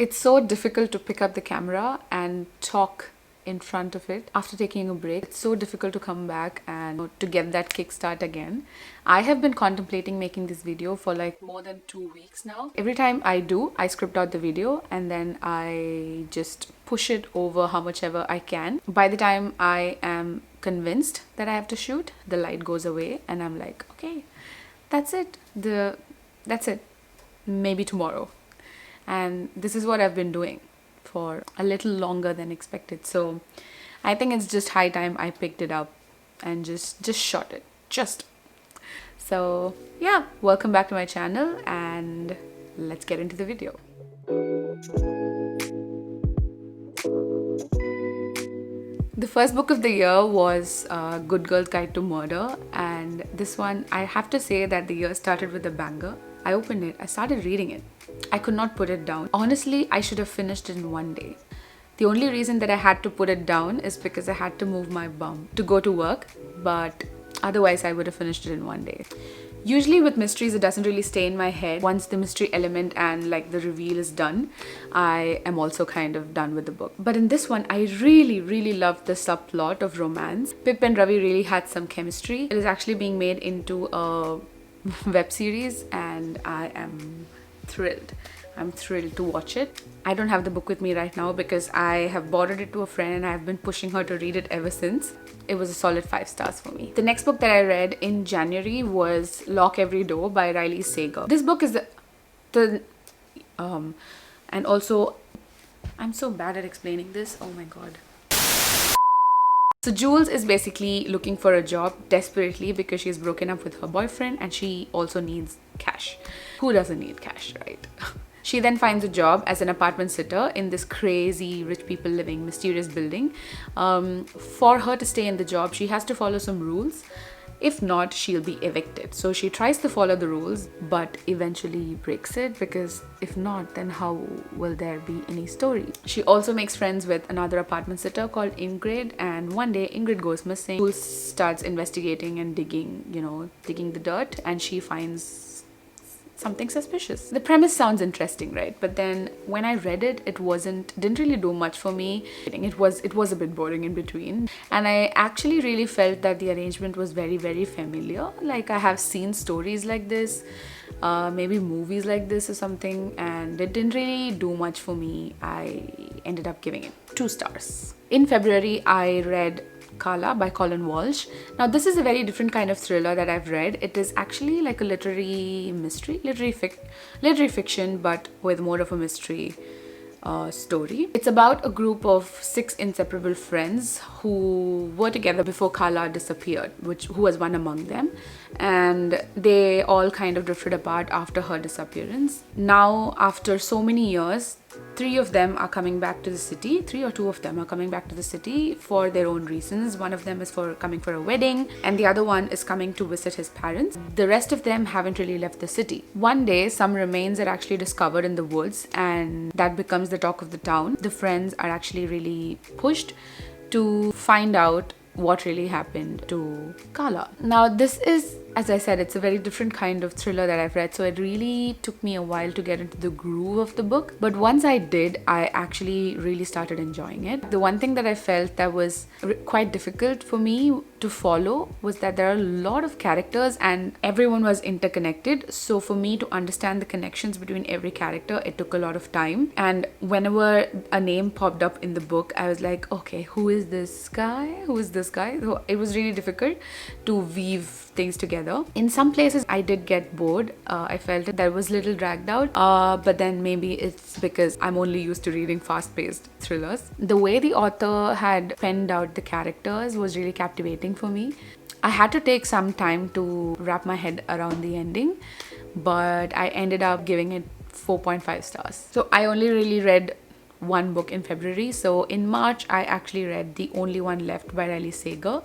It's so difficult to pick up the camera and talk in front of it after taking a break. It's so difficult to come back and to get that kickstart again. I have been contemplating making this video for like more than 2 weeks now. Every time I do, I script out the video and then I just push it over how much ever I can. By the time I am convinced that I have to shoot, the light goes away and I'm like, okay, that's it. That's it. Maybe tomorrow. And this is what I've been doing for a little longer than expected. So I think it's just high time I picked it up and just shot it. So yeah, welcome back to my channel and let's get into the video. The first book of the year was Good Girl Guide to Murder, and this one, I have to say that the year started with a banger. I opened it, I started reading it. I could not put it down. Honestly, I should have finished it in one day. The only reason that I had to put it down is because I had to move my bum to go to work, but otherwise I would have finished it in one day. Usually with mysteries, it doesn't really stay in my head. Once the mystery element and like the reveal is done, I am also kind of done with the book. But in this one, I really loved the subplot of romance. Pip and Ravi really had some chemistry. It is actually being made into a web series and I am thrilled. I'm thrilled to watch it. I don't have the book with me right now because I have borrowed it to a friend and I've been pushing her to read it ever since. It was a solid 5 stars for me. The next book that I read in January was Lock Every Door by Riley Sager. This book is and also, I'm so bad at explaining this. Oh my god. So Jules is basically looking for a job desperately because she's broken up with her boyfriend and she also needs cash. Who doesn't need cash, right? She then finds a job as an apartment sitter in this crazy rich people living mysterious building. For her to stay in the job, she has to follow some rules. If not, she'll be evicted. So she tries to follow the rules, but eventually breaks it because if not, then how will there be any story? She also makes friends with another apartment sitter called Ingrid, and one day Ingrid goes missing. Jules starts investigating and digging the dirt, and she finds something suspicious. The premise sounds interesting, right? But then when I read it, it didn't really do much for me. It was a bit boring in between. And I actually really felt that the arrangement was very familiar. Like I have seen stories like this, maybe movies like this or something, and it didn't really do much for me. I ended up giving it 2 stars. In February, I read Kala by Colin Walsh. Now this is a very different kind of thriller that I've read. It is actually like a literary fiction, but with more of a mystery story. It's about a group of 6 inseparable friends who were together before Kala disappeared, who was one among them, and they all kind of drifted apart after her disappearance. Now, after so many years, 3 of them are coming back to the city. 3 or 2 of them are coming back to the city for their own reasons. One of them is coming for a wedding, and the other one is coming to visit his parents. The rest of them haven't really left the city. One day, some remains are actually discovered in the woods, and that becomes the talk of the town. The friends are actually really pushed to find out what really happened to Kala. Now this is, as I said, it's a very different kind of thriller that I've read, so it really took me a while to get into the groove of the book. But once I did, I actually really started enjoying it. The one thing that I felt that was quite difficult for me to follow was that there are a lot of characters and everyone was interconnected. So for me to understand the connections between every character, it took a lot of time. And whenever a name popped up in the book, I was like, okay, who is this guy? Who is this guy? So it was really difficult to weave things together. In some places I did get bored. I felt that was a little dragged out, but then maybe it's because I'm only used to reading fast-paced thrillers. The way the author had penned out the characters was really captivating for me. I had to take some time to wrap my head around the ending, but I ended up giving it 4.5 stars. So I only really read one book in February. So in March, I actually read The Only One Left by Riley Sager.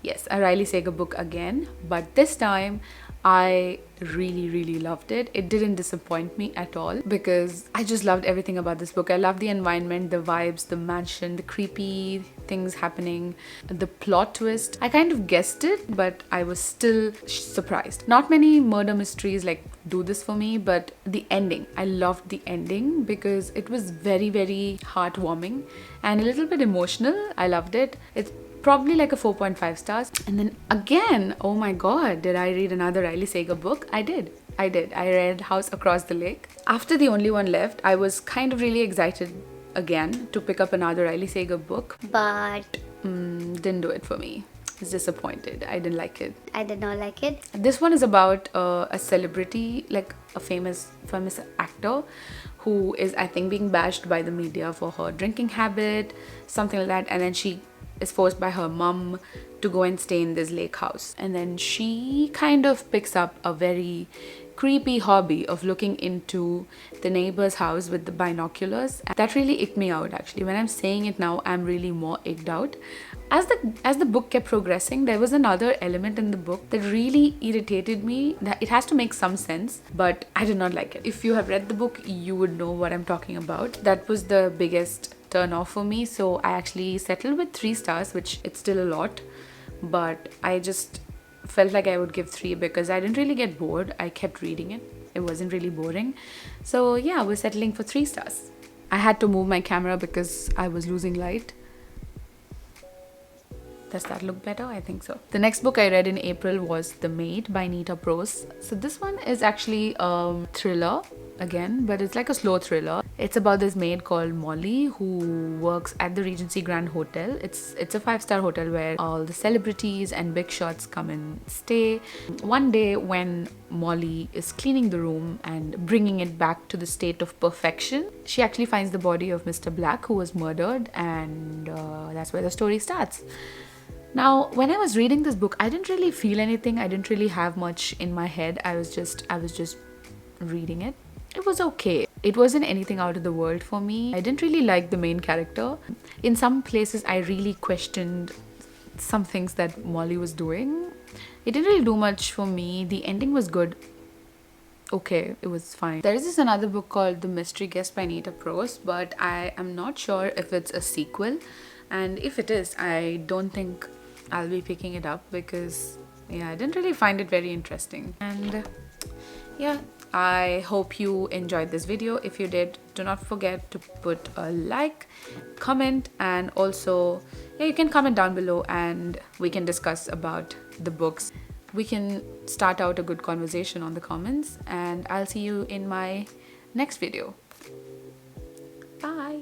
Yes, a Riley Sager book again, but this time I really loved it. It didn't disappoint me at all because I just loved everything about this book. I love the environment, the vibes, the mansion, the creepy things happening, the plot twist. I kind of guessed it, but I was still surprised. Not many murder mysteries, like do this for me, but the ending, I loved the ending because it was very, very heartwarming and a little bit emotional. I loved it. It's probably like a 4.5 stars. And then again, oh my god, did I read another Riley Sager book? I did. I read House Across the Lake. After The Only One Left, I was kind of really excited again to pick up another Riley Sager book, but didn't do it for me. I was disappointed. I didn't like it. I did not like it. This one is about a celebrity, like a famous actor who is, I think, being bashed by the media for her drinking habit, something like that, and then she is forced by her mum to go and stay in this lake house, and then she kind of picks up a very creepy hobby of looking into the neighbor's house with the binoculars. That really icked me out. Actually, when I'm saying it now, I'm really more icked out. As the book kept progressing, there was another element in the book that really irritated me. That it has to make some sense, but I did not like it. If you have read the book, you would know what I'm talking about. That was the biggest turn off for me. So I actually settled with 3 stars, which it's still a lot, but I just felt like I would give 3 because I didn't really get bored. I kept reading it. It wasn't really boring. So yeah, we're settling for 3 stars. I had to move my camera because I was losing light. Does that look better? I think so. The next book I read in April was The Maid by Nita Prose. So this one is actually a thriller again, but it's like a slow thriller. It's about this maid called Molly who works at the Regency Grand Hotel. It's a 5-star hotel where all the celebrities and big shots come and stay. One day when Molly is cleaning the room and bringing it back to the state of perfection, she actually finds the body of Mr. Black, who was murdered, and that's where the story starts. Now, when I was reading this book, I didn't really feel anything. I didn't really have much in my head. I was just reading it. It was okay. It wasn't anything out of the world for me. I didn't really like the main character. In some places, I really questioned some things that Molly was doing. It didn't really do much for me. The ending was good. Okay, it was fine. There is this another book called The Mystery Guest by Nita Prose, but I am not sure if it's a sequel. And if it is, I don't think I'll be picking it up because, yeah, I didn't really find it very interesting. And yeah, I hope you enjoyed this video. If you did, do not forget to put a like, comment, and also, yeah, you can comment down below and we can discuss about the books. We can start out a good conversation on the comments, and I'll see you in my next video. Bye.